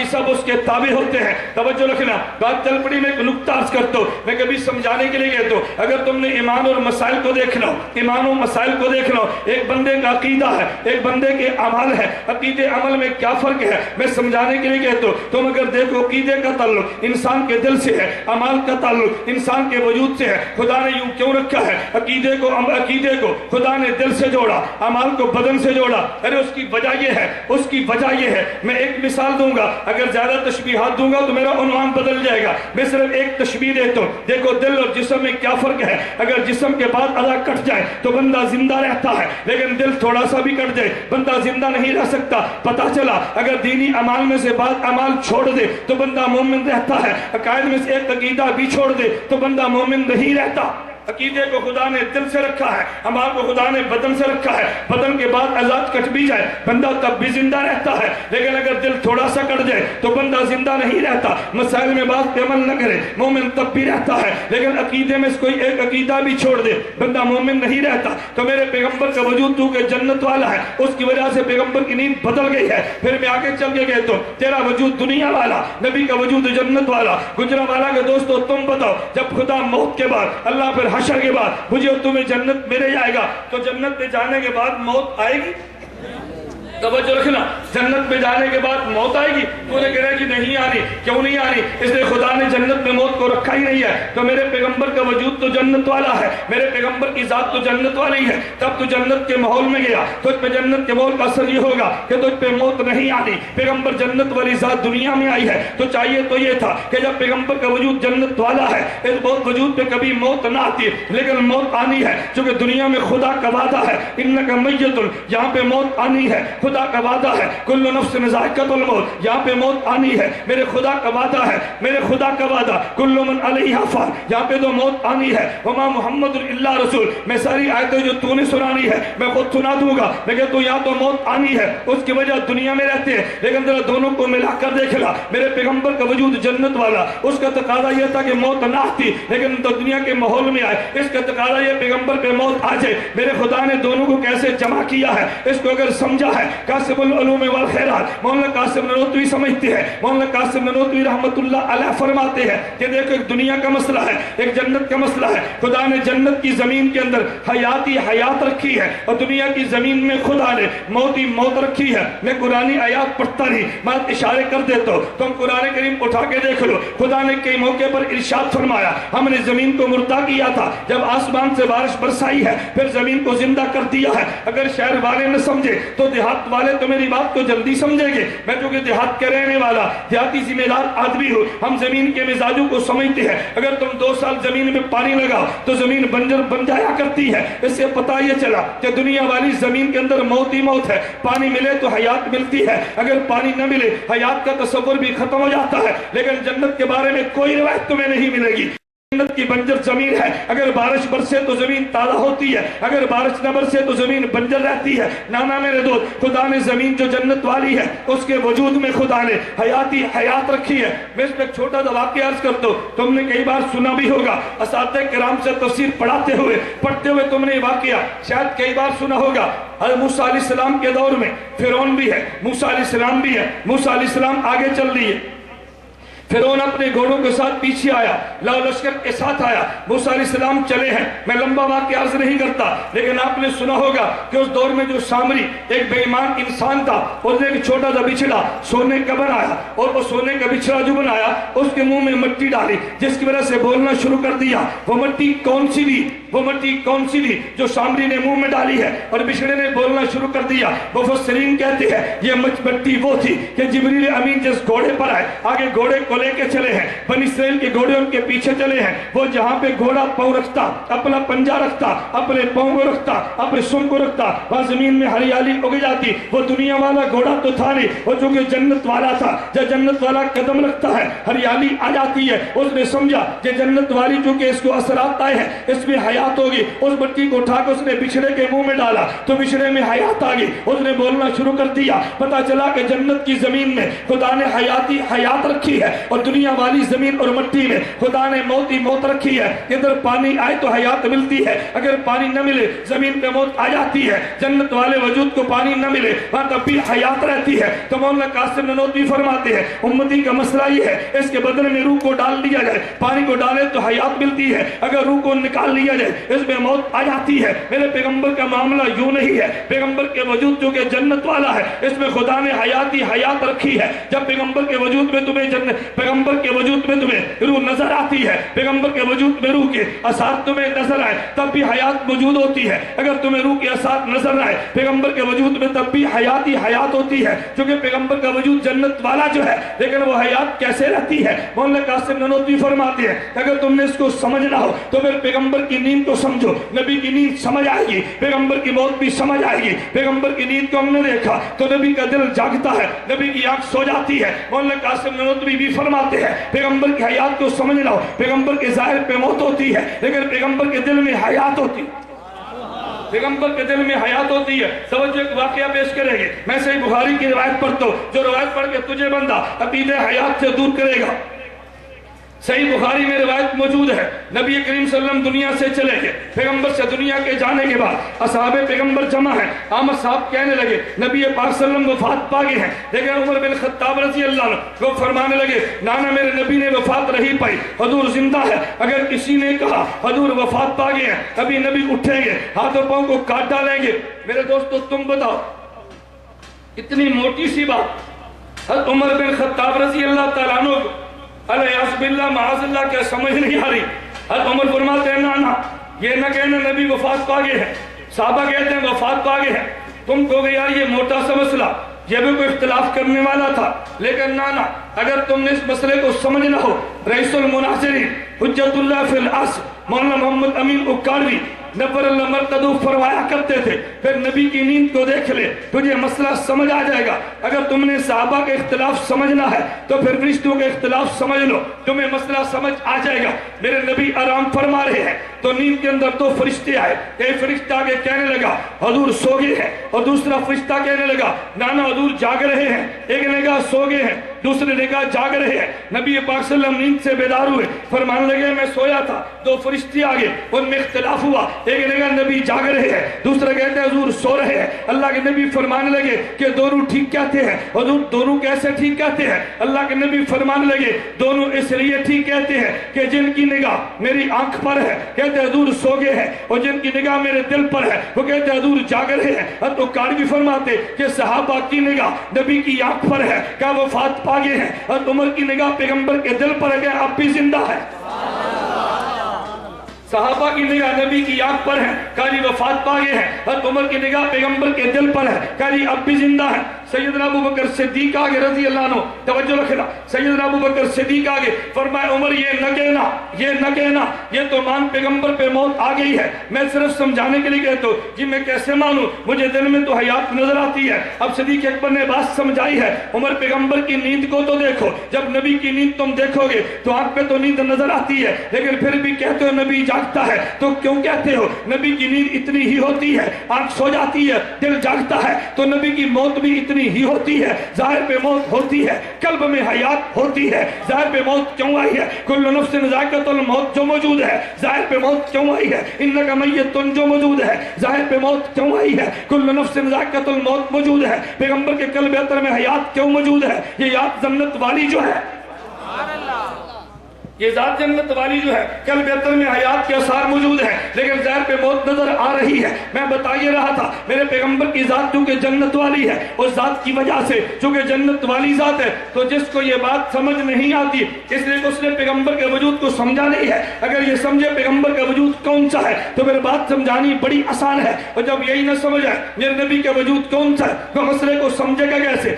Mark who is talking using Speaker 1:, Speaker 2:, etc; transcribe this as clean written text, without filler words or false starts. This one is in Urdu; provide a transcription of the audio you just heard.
Speaker 1: سب اس کے تابع ہوتے ہیں. توجہ رکھنا. بات چل پڑی. میں ایک نکتہ عرض کرتا ہوں, میں کبھی سمجھانے کے لیے کہتا ہوں, اگر تم نے ایمان اور مسائل کو دیکھ لو, ایمان و مسائل کو دیکھ لو, ایک بندے کا عقیدہ ہے, ایک بندے کے عمل ہے, عقیدے عمل میں کیا فرق ہے میں سمجھانے کے لیے کہتا ہوں. تم اگر دیکھو عقیدے کا تعلق انسان کے دل سے ہے, عمل کا تعلق انسان کے وجود سے ہے. خدا نے یوں کیوں رکھا ہے عقیدے کو خدا نے دل سے جوڑا, عمل کو بدن سے جوڑا. ارے اس کی وجہ یہ ہے, اس کی وجہ یہ ہے. میں ایک مثال دوں گا, اگر زیادہ تشبیہات دوں گا تو میرا عنوان بدل جائے گا. میں صرف ایک تشبیہ دیتا ہوں. دیکھو دل اور جسم میں کیا فرق ہے. اگر جسم کے بعد اعضاء کٹ جائے تو بندہ زندہ رہتا ہے, لیکن دل تھوڑا سا بھی کٹ جائے بندہ زندہ نہیں رہ سکتا. پتہ چلا اگر دینی اعمال میں سے بعض اعمال چھوڑ دے تو بندہ مومن رہتا ہے, عقائد میں سے ایک عقیدہ بھی چھوڑ دے تو بندہ مومن نہیں رہتا. عقیدے کو خدا نے دل سے رکھا ہے, عمل کو خدا نے بدن سے رکھا ہے. بدن کے بعد اعضاء کٹ بھی جائے بندہ تب بھی زندہ رہتا ہے, لیکن اگر دل تھوڑا سا کٹ جائے تو بندہ زندہ نہیں رہتا. مسائل میں بات پہ عمل نہ کرے مومن تب بھی رہتا ہے, لیکن عقیدے میں کوئی ایک عقیدہ بھی چھوڑ دے بندہ مومن نہیں رہتا. تو میرے پیغمبر کا وجود تو کہ جنت والا ہے, اس کی وجہ سے پیغمبر کی نیند بدل گئی ہے. پھر میں آگے چل کے کہتا ہوں تیرا وجود دنیا والا, نبی کا وجود جنت والا. گجرانوالہ کے دوستو تم بتاؤ, جب خدا موت کے بعد اللہ پھر حشر کے بعد مجھے تمہیں جنت میں لے جائے گا تو جنت میں جانے کے بعد موت آئے گی؟ توجہ رکھنا. جنت میں جانے کے بعد موت آئے گی؟ تو نے کہا کہ نہیں آنی. کیوں نہیں آنی؟ اس لیے خدا نے جنت میں موت کو رکھا ہی نہیں ہے. تو میرے پیغمبر کا وجود تو جنت والا ہے, میرے پیغمبر کی ذات تو جنت والی ہے. تب تو جنت کے ماحول میں گیا, تجھ پہ جنت کے ماحول کا اثر یہ ہوگا کہ تجھ پہ موت نہیں آنی. پیغمبر جنت والی ذات دنیا میں آئی ہے تو چاہیے تو یہ تھا کہ جب پیغمبر کا وجود جنت والا ہے اس وجود پہ کبھی موت نہ آتی, لیکن موت آنی ہے چونکہ دنیا میں خدا کا وعدہ ہے انک میت, یہاں پہ موت آنی ہے. خدا کا وعدہ ہے کل نفس ذائقۃ الموت, یہاں پہ موت آنی ہے. میرے خدا کا وعدہ ہے, میرے خدا کا وعدہ کل من علیہا فان, یہاں پہ تو موت آنی ہے. وما محمد الا رسول, میں ساری آیتیں جو تو نے سنانی ہے میں خود سنا دوں گا, لیکن تو یہاں تو موت آنی ہے. اس کی وجہ دنیا میں رہتے ہیں, لیکن ذرا دونوں کو ملا کر دیکھ لا. میرے پیغمبر کا وجود جنت والا, اس کا تقاضا یہ تھا کہ موت نہ آتی, لیکن تو دنیا کے ماحول میں آئے. اس کا تقاضا یہ پیغمبر پہ موت آ جائے. میرے خدا نے دونوں کو کیسے جمع کیا ہے اس کو اگر سمجھا ہے, قاسم العلوم والخیرات مولانا قاسم نانوتوی سمجھتے ہیں. مولانا قاسم نانوتوی رحمت اللہ علیہ فرماتے ہیں کہ دیکھو ایک دنیا کا مسئلہ ہے, ایک جنت کا مسئلہ ہے. خدا نے جنت کی زمین کے اندر حیات رکھی ہے اور دنیا کی زمین میں خدا نے موت رکھی ہے. میں قرآنی آیات پڑھتا نہیں, میں اشارے کر دیتا ہوں, تم قرآن کریم اٹھا کے دیکھ لو. خدا نے کئی موقع پر ارشاد فرمایا ہم نے زمین کو مردہ کیا تھا, جب آسمان سے بارش برسائی ہے پھر زمین کو زندہ کر دیا ہے. اگر شہر والے نہ سمجھے تو دیہات والے تو میری بات کو جلدی سمجھیں گے. میں چونکہ دیہات کے رہنے والا دیہاتی ذمہ دار آدمی ہوں, ہم زمین کے مزاجوں کو سمجھتے ہیں. اگر تم 2 سال زمین میں پانی لگاؤ تو زمین بنجر بن جایا کرتی ہے. اس سے پتہ یہ چلا کہ دنیا والی زمین کے اندر موت ہی موت ہے. پانی ملے تو حیات ملتی ہے, اگر پانی نہ ملے حیات کا تصور بھی ختم ہو جاتا ہے. لیکن جنت کے بارے میں کوئی روایت تمہیں نہیں ملے گی. جنت کی بنجر زمین ہے, اگر بارش برسے تو زمین تازہ ہوتی ہے, اگر بارش نہ برسے تو زمین بنجر رہتی ہے. نانا میرے دوست, خدا نے زمین جو جنت والی ہے اس کے وجود میں خدا نے حیات رکھی ہے. میں اس میں ایک چھوٹا سا واقعہ عرض کرتا ہوں, تم نے کئی بار سنا بھی ہوگا, اساتذہ کرام سے تفسیر پڑھتے ہوئے تم نے یہ واقعہ شاید کئی بار سنا ہوگا. حضرت موسیٰ علیہ السلام کے دور میں فرعون بھی ہے, موسیٰ علیہ السلام بھی ہے. موسیٰ علیہ السلام آگے چل دیے, فرعون اپنے گھوڑوں کے ساتھ پیچھے آیا, لشکر کے ساتھ آیا. موسیٰ علیہ السلام چلے ہیں. میں لمبا واقعہ عرض نہیں کرتا, لیکن آپ نے سنا ہوگا کہ اس دور میں جو سامری ایک بے ایمان انسان تھا, اس نے ایک چھوٹا سا بچڑا سونے کا بنایا, اور وہ سونے کا بچڑا جو بنایا اس کے منہ میں مٹی ڈالی, جس کی وجہ سے بولنا شروع کر دیا. وہ مٹی کون سی دی جو سامری نے منہ میں ڈالی ہے اور بچڑے نے بولنا شروع کر دیا. مفسرین کہتے ہیں یہ مٹی وہ تھی کہ جبریل امین جس گھوڑے پر آئے, آگے گھوڑے کو لے کے چلے ہیں, بنی اسرائیل کے گھوڑے ان کے پیچھے چلے ہیں. وہ جہاں پہ گھوڑا پاؤں رکھتا, اپنا پنجہ رکھتا, اپنے پاؤں کو رکھتا, اپنے سم کو رکھتا, وہاں زمین میں ہریالی اگ جاتی. وہ دنیا والا گھوڑا تو تھا نہیں, وہ چونکہ جنت والا تھا, جب جنت والا قدم رکھتا ہے ہریالی آ جاتی ہے. اس نے سمجھا کہ جنت والی چونکہ اس کو اثرات آئے ہیں, اس میں حیات ہوگی. اس مٹی کو اٹھا کے اس نے بچھڑے کے منہ میں ڈالا تو بچھڑے میں حیات آ گئی. اس نے بولنا شروع کر دیا. پتا چلا کہ جنت کی زمین میں خدا نے حیات رکھی ہے اور دنیا والی زمین اور مٹی میں خدا نے موت ہی موت رکھی ہے. ادھر پانی آئے تو حیات ملتی ہے, اگر پانی نہ ملے زمین پہ موت آ جاتی ہے. جنت والے وجود کو پانی نہ ملے وہاں تب بھی حیات رہتی ہے. تو مولانا قاسم نانوتوی فرماتے ہیں امتی کا مسئلہ یہ ہے اس کے بدن میں روح کو ڈال دیا جائے, پانی کو ڈالے تو حیات ملتی ہے, اگر روح کو نکال لیا جائے اس میں موت آ جاتی ہے. میرے پیغمبر کا معاملہ یوں نہیں ہے. پیغمبر کے وجود جو کہ جنت والا ہے اس میں خدا نے حیات رکھی ہے. جب پیغمبر کے وجود میں پیغمبر کے وجود میں تمہیں روح نظر آتی ہے, پیغمبر کے وجود میں روح کے اثار تمہیں نظر آئے تب بھی حیات موجود ہوتی ہے. اگر تمہیں روح کے اثار نظر آئے پیغمبر کے وجود میں تب بھی حیات ہوتی ہے, کیونکہ پیغمبر کا وجود جنت والا جو ہے. لیکن وہ حیات کیسے رہتی ہے؟ مولانا قاسم نانوتوی فرماتے ہیں اگر تم نے اس کو سمجھنا ہو تو پھر پیغمبر کی نیند کو سمجھو, نبی کی نیند سمجھ آئے گی, پیغمبر کی موت بھی سمجھ آئے گی. پیغمبر کی نیند کو ہم نے دیکھا تو نبی کا دل جاگتا ہے, نبی کی آنکھ سو جاتی ہے. مولانا قاسم نانوتوی بھی فرماتے ہیں پیغمبر کی حیات کو سمجھنا ہو, پیغمبر کے ظاہر پہ موت ہوتی ہے لیکن پیغمبر کے دل میں حیات ہوتی ہے. پیغمبر کے دل میں حیات ہوتی ہے. توجہ ایک واقعہ پیش کریں گے. میں صحیح بخاری کی روایت پڑھتا ہوں, جو روایت پڑھ کے تجھے بندہ عقیدہ حیات سے دور کرے گا. صحیح بخاری میں روایت موجود ہے, نبی کریم صلی اللہ علیہ وسلم دنیا سے چلے گئے. پیغمبر سے دنیا کے جانے کے بعد اصحاب پیغمبر جمع ہیں. احمد صاحب کہنے لگے نبی پاک صلی اللہ علیہ وسلم وفات پا گئے ہیں. لیکن عمر بن خطاب رضی اللہ عنہ وہ فرمانے لگے نانا میرے نبی نے وفات نہیں پائی, حضور زندہ ہے. اگر کسی نے کہا حضور وفات پا گئے ہیں ابھی نبی اٹھیں گے, ہاتھوں پاؤں کو کاٹ ڈالیں گے. میرے دوستو تم بتاؤ اتنی موٹی سی بات حضرت عمر بن خطاب رضی اللہ تعالیٰ عنہ علیہ باللہ معاذ اللہ کیا سمجھ نہیں آ رہی. حضرت عمر فرماتے ہیں نانا یہ نہ کہنا نبی وفات پا گئے ہیں. صحابہ کہتے ہیں وفات پا گئے ہیں. تم کہو گے یار یہ موٹا سا مسئلہ, یہ بھی کوئی اختلاف کرنے والا تھا. لیکن نانا اگر تم نے اس مسئلے کو سمجھنا ہو, رئیس المناظرین حجت اللہ فی العصر مولانا محمد امین اکاڑوی نفر اللہ مرتدو فرمایا کرتے تھے پھر نبی کی نیند کو دیکھ لے تجھے مسئلہ سمجھ آ جائے گا. اگر تم نے صحابہ کے اختلاف سمجھنا ہے تو پھر فرشتوں کے اختلاف سمجھ لو, تمہیں مسئلہ سمجھ آ جائے گا. میرے نبی آرام فرما رہے ہیں تو نیند کے اندر دو فرشتے آئے. ایک فرشتہ آگے کہنے لگا حضور سو گئے ہیں, اور دوسرا فرشتہ کہنے لگا نانا حضور جاگ رہے ہیں. ایک نے کہا سو گئے ہیں, دوسرے نے کہا جاگ رہے ہیں. نبی پاک صلی اللہ علیہ وسلم نیند سے بیدار ہوئے, فرمانے لگے میں سویا تھا. دو فرشتے آگے ان میں اختلاف ہوا, ایک نے کہا نبی جاگ رہے ہیں, دوسرا کہتے ہیں حضور سو رہے ہیں. اللہ کے نبی فرمانے لگے کہ دونوں ٹھیک کہتے ہیں. حضور دونوں کیسے ٹھیک کہتے ہیں؟ اللہ کے نبی فرمانے لگے دونوں اس لیے ٹھیک کہتے ہیں کہ جن کی نگاہ میری آنکھ پر ہے کہتے ہیں حضور سو گئے ہیں, اور جن کی نگاہ میرے دل پر ہے وہ کہتے ہیں حضور جاگ رہے ہیں. تو کاروی فرماتے کہ صحابہ کی نگاہ نبی کی آنکھ پر ہے کہ وفات پا گئے ہیں, اور عمر کی نگاہ پیغمبر کے دل پر ہے کہ اب بھی زندہ ہے. صحابہ کی نگاہ نبی کی آنکھ پر ہے کہ وفات پا گئے ہیں, اور عمر کی نگاہ پیغمبر کے دل پر ہے کہ اب بھی زندہ ہے. سیدنا ابو بکر صدیق آگے رضی اللہ عنہ, توجہ رکھنا, سیدنا ابو بکر صدیق آگے فرمائے عمر یہ نہ کہنا یہ تو مان پیغمبر پہ موت آ گئی ہے. میں صرف سمجھانے کے لیے کہتا ہوں جی میں کیسے مانوں, مجھے دل میں تو حیات نظر آتی ہے. اب صدیق اکبر نے بات سمجھائی ہے, عمر پیغمبر کی نیند کو تو دیکھو, جب نبی کی نیند تم دیکھو گے تو آنکھ پہ تو نیند نظر آتی ہے, لیکن پھر بھی کہتے ہو نبی جاگتا ہے. تو کیوں کہتے ہو؟ نبی کی نیند اتنی ہی ہوتی ہے, آنکھ سو جاتی ہے, دل جاگتا ہے, تو نبی کی موت بھی اتنی ہی ہوتی ہے. ظاہر پہ موت ہوتی ہے, قلب میں حیات ہوتی ہے. ظاہر پہ موت کیوں آئی ہے؟ کل نفس ذائقۃ الموت جو موجود ہے, ظاہر پہ موت کیوں آئی ہے؟ انک میت جو موجود ہے, ظاہر پہ موت کیوں آئی ہے؟ کل نفس ذائقۃ الموت موجود ہے. پیغمبر کے قلب اطہر میں حیات کیوں موجود ہے؟ یہ یاد جنت والی جو ہے, یہ ذات جنت والی جو ہے قلب اطہر میں حیات کے اثار موجود ہیں, لیکن ظاہر پہ موت نظر آ رہی ہے. میں بتا یہ رہا تھا میرے پیغمبر کی ذات چونکہ جنت والی ہے, اس ذات کی وجہ سے چونکہ جنت والی ذات ہے تو جس کو یہ بات سمجھ نہیں آتی اس لیے اس نے پیغمبر کے وجود کو سمجھا نہیں ہے. اگر یہ سمجھے پیغمبر کا وجود کون سا ہے تو پھر بات سمجھانی بڑی آسان ہے, اور جب یہی نہ سمجھے میرے نبی کا وجود کون سا ہے تو مسئلے کو سمجھے گا کیسے؟